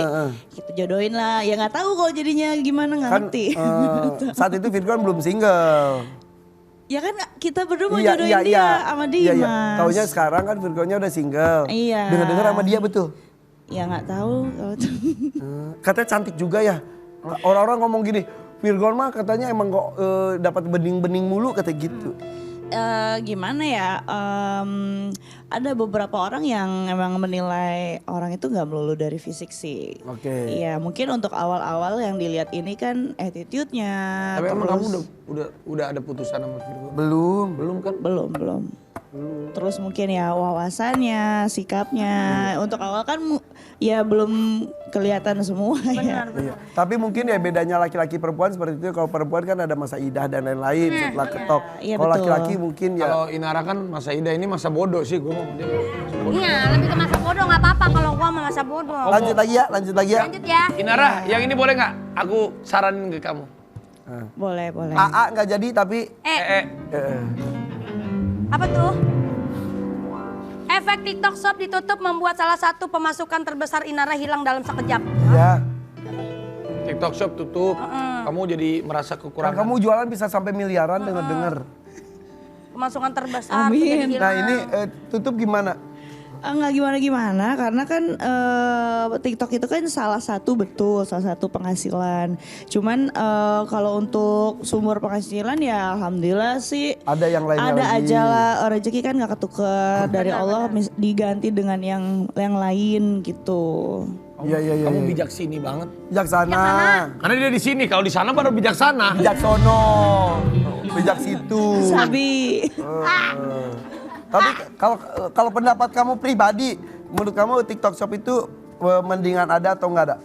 kita jodohin lah. Ya nggak tahu kalau jadinya gimana, nggak ngerti. Saat itu Virgon belum single. Ya kan kita berdua mau jodohin dia sama Dimas. Iya. Taunya sekarang kan Virgonnya udah single. Iya. Dengar-dengar sama dia betul? Ya nggak tahu kalau itu. Katanya cantik juga ya. Orang-orang ngomong gini, Virgon mah katanya emang kok dapat bening-bening mulu kata gitu. Gimana ya? Ada beberapa orang yang emang menilai orang itu nggak melulu dari fisik sih. Oke. Iya, mungkin untuk awal-awal yang dilihat ini kan attitude-nya. Tapi emang kamu udah ada putusan sama Virgo? Belum Kan? Belum. Terus mungkin ya wawasannya, sikapnya. Untuk awal kan ya belum kelihatan semua ya. Iya. Tapi mungkin ya bedanya laki-laki perempuan seperti itu. Kalau perempuan kan ada masa idah dan lain-lain setelah ketok. Iya, Kalau betul. laki-laki mungkin ya. Kalau Inara kan masa idah, ini masa bodoh sih gue mau. Iya, lebih ke masa bodoh nggak apa-apa kalau gua sama masa bodoh. Lanjut lagi ya. Lanjut ya. Inara, yang ini boleh nggak? Aku saranin ke kamu. Boleh. AA nggak jadi tapi. Apa tuh? Efek TikTok Shop ditutup membuat salah satu pemasukan terbesar Inara hilang dalam sekejap. Ya. TikTok Shop tutup, kamu jadi merasa Kan kekurangan. kamu jualan bisa sampai miliaran denger-denger. Pemasukan terbesar Amin. jadi hilang. Nah ini tutup gimana? Nggak gimana-gimana karena kan TikTok itu kan salah satu penghasilan. Cuman kalau untuk sumber penghasilan ya alhamdulillah sih Ada yang lainnya ada lagi. aja lah, rezeki kan nggak ketukar dari Allah diganti dengan yang lain gitu. Iya. Kamu bijaksini banget. Bijaksana. Karena dia di sini, kalau di sana baru bijaksana. Bijaksono. Bijak situ. Sabi. Tapi kalau pendapat kamu pribadi, menurut kamu TikTok Shop itu mendingan ada atau enggak ada?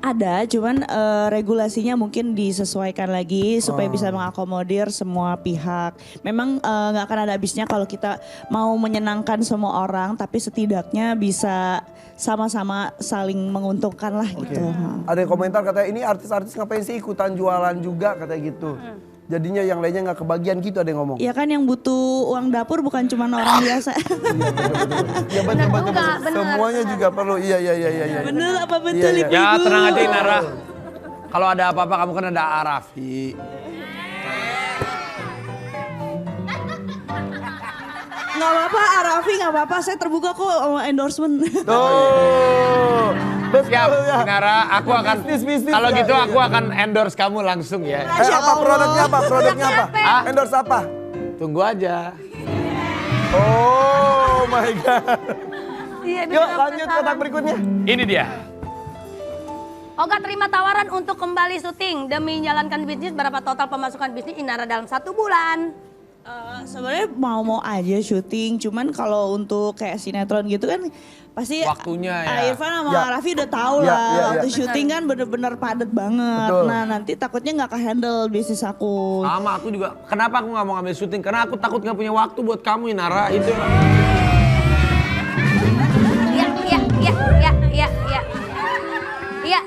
Ada, cuman regulasinya mungkin disesuaikan lagi supaya bisa mengakomodir semua pihak. Memang nggak akan ada habisnya kalau kita mau menyenangkan semua orang, tapi setidaknya bisa sama-sama saling menguntungkan lah gitu. Ada yang komentar katanya ini artis-artis ngapain sih ikutan jualan juga katanya gitu. Jadinya yang lainnya nggak kebagian gitu ada yang ngomong. Ya kan yang butuh uang dapur bukan cuma orang biasa. Iya betul. Semuanya juga perlu. Iya. Bener apa betul Iya. Ibu? Ya tenang aja Inara. Kalau ada apa-apa kamu kan ada Arafi. Nggak apa-apa, Arafi nggak apa-apa. Saya terbuka kok sama endorsement. Tuh. Siap Inara, aku akan Bisnis, kalau ya, gitu iya. aku akan endorse kamu langsung ya. Apa produknya apa? Produknya apa? Endorse apa? Tunggu aja. Oh my god. Iya, Yuk lanjut kotak berikutnya. Ini dia. Oga terima tawaran untuk kembali syuting demi menjalankan bisnis. Berapa total pemasukan bisnis Inara dalam 1 bulan? Sebenarnya mau aja syuting, cuman kalau untuk kayak sinetron gitu kan pasti Waktunya ya. Irfan sama Ya. Raffi udah tahu Ya, lah ya. waktu syuting kan bener-bener padet banget. Betul. Nah nanti takutnya nggak ke-handle bisnis aku. Sama aku juga. Kenapa aku nggak mau ngambil syuting? Karena aku takut nggak punya waktu buat kamu Inara. Itu.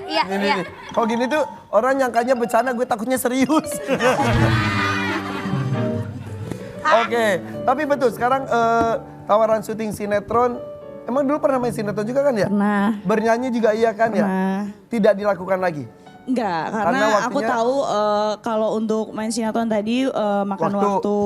Iya. Ini. Kalau gini tuh orang nyangkanya bercanda, gue takutnya serius. Oke, tapi betul sekarang tawaran syuting sinetron. Emang dulu pernah main sinetron juga kan ya? Pernah. Bernyanyi juga iya kan ya? Pernah. Tidak dilakukan lagi? Enggak, Karena karena aku waktunya- tahu kalau untuk main sinetron tadi makan waktu.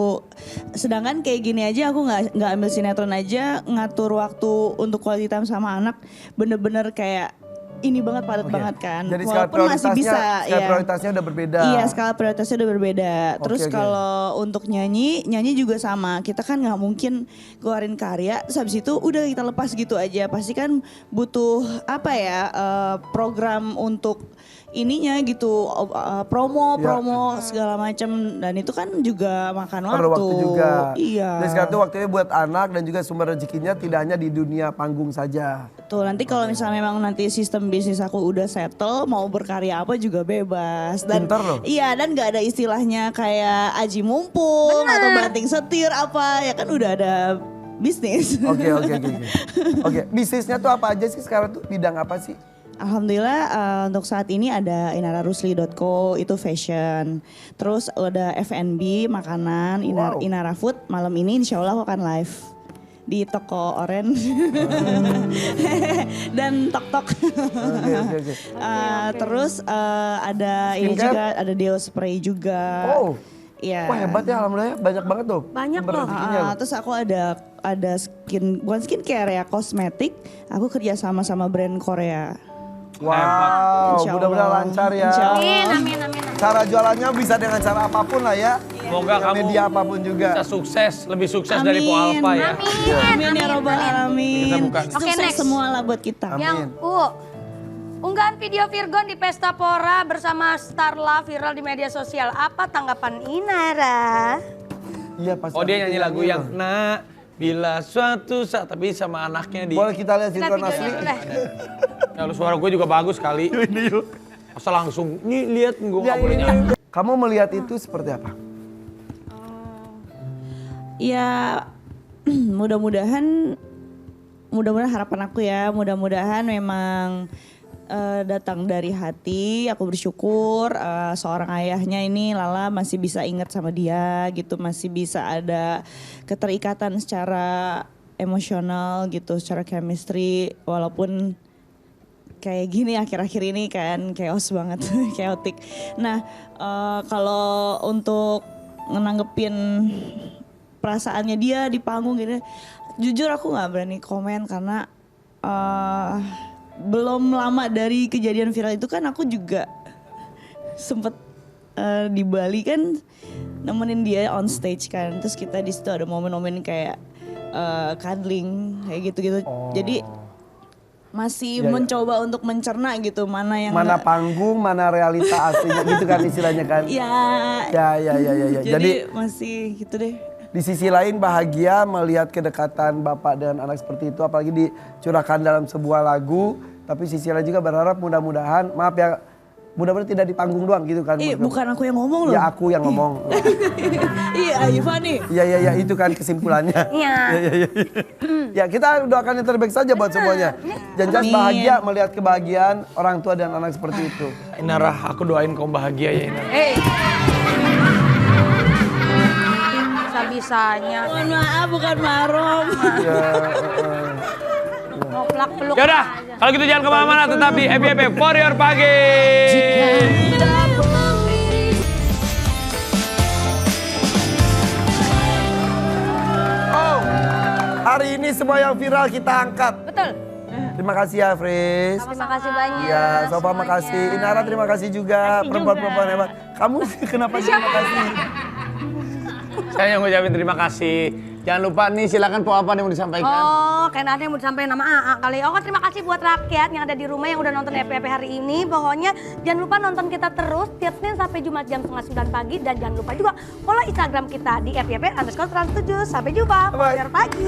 Sedangkan kayak gini aja aku nggak ambil sinetron aja, ngatur waktu untuk quality time sama anak bener-bener kayak ini banget padat Oke. banget kan. Jadi skala Walaupun masih bisa skala prioritasnya udah berbeda. Iya, skala prioritasnya udah berbeda. Terus Oke. kalau untuk nyanyi juga sama. Kita kan nggak mungkin keluarin karya, terus habis itu udah kita lepas gitu aja. Pasti kan butuh apa ya, program untuk ininya gitu, promo segala macam, dan itu kan juga makan waktu. Perlu waktu juga. Iya. Dan sekarang tuh waktunya buat anak dan juga sumber rezekinya tidak hanya di dunia panggung saja. Tuh nanti kalau misalnya memang nanti sistem bisnis aku udah settle, mau berkarya apa juga bebas. Dan Pintar loh. iya, dan nggak ada istilahnya kayak aji mumpung atau banting setir apa, ya kan udah ada bisnis. Oke. Oke, bisnisnya tuh apa aja sih sekarang tuh, bidang apa sih? Alhamdulillah untuk saat ini ada inararusli.co, itu fashion. Terus ada F&B, makanan, Wow. Inara Food. Malam ini insya Allah aku akan live di toko Oren dan Tok-Tok. Oke. Terus ada ini Skincare? juga, ada deo spray juga. Oh. Iya. Wah hebat ya, alhamdulillah banyak banget tuh. Banyak sumber loh. rezekinya loh. Terus aku ada bukan skincare ya, kosmetik. Aku kerja sama brand Korea. Wow, Insya mudah-mudahan Allah. lancar ya. Insya Allah. Amin. Cara jualannya bisa dengan cara apapun lah ya. Semoga Dengan kamu media apapun juga. bisa sukses, lebih sukses dari Po Alpha ya. Amin ya robbal alamin. Kita bukan. Oke, Sukses next. semua lah buat kita. Amin. Yang unggahan video Virgon di Pesta Pora bersama Starla viral di media sosial. Apa tanggapan Inara? Iya pasti. Oh dia nyanyi lagu yang Nak bila suatu saat, tapi sama anaknya di. Boleh kita lihat Lihat sinetron videonya asli? dulu deh. Ya lu suara gue juga bagus kali. Ini yuk. Masa langsung, nih lihat gue gak boleh nyanyi. Kamu melihat itu seperti apa? Ya mudah-mudahan harapan aku ya, mudah-mudahan memang datang dari hati. Aku bersyukur seorang ayahnya ini Lala masih bisa ingat sama dia gitu, masih bisa ada keterikatan secara emosional gitu, secara chemistry, walaupun kayak gini akhir-akhir ini kan chaos banget, chaotic. Nah kalau untuk nanggepin perasaannya dia di panggung gitu, jujur aku nggak berani komen karena belum lama dari kejadian viral itu kan aku juga sempet di Bali kan nemenin dia on stage kan, terus kita di situ ada momen-momen kayak cuddling kayak gitu-gitu. Jadi masih Ya. mencoba untuk mencerna gitu mana yang Mana panggung, mana realita aslinya gitu kan istilahnya kan? ya. Ya. Jadi masih gitu deh. di sisi lain bahagia melihat kedekatan bapak dengan anak seperti itu, apalagi dicurahkan dalam sebuah lagu. Tapi sisi lain juga berharap mudah-mudahan, maaf ya, mudah-mudahan tidak di panggung doang gitu kan. Bukan aku yang ngomong loh. Ya aku yang ngomong. Iya, Iva nih. Iya itu kan kesimpulannya. Iya. Ya kita doakan yang terbaik saja buat semuanya. Dan just Amin. bahagia melihat kebahagiaan orang tua dan anak seperti itu. Inara, aku doain kamu bahagia ya Inara. Bisa-bisanya. Mohon maaf, bukan Marom. Ya, Mau pelak-peluk Yaudah, aja. kalau gitu jangan kemana-mana, tetap di FYP for your pagi. Oh, hari ini semua yang viral kita angkat. Betul. Terima kasih ya, Fris. Terima kasih banyak. Iya, Sofa makasih. Inara terima kasih juga. Perempuan-perempuan hebat. Kamu kenapa terima kasih? Saya yang ngucapin terima kasih. Jangan lupa nih, silakan Po apa yang mau disampaikan. Oh, kayaknya ada yang mau disampaikan nama AA kali. Oh, terima kasih buat rakyat yang ada di rumah yang udah nonton FYP hari ini. Pokoknya jangan lupa nonton kita terus tiap Senin sampai Jumat jam 8:30 pagi. Dan jangan lupa juga follow Instagram kita di FYP_trans7. Sampai jumpa. Bye-bye. Biar pagi.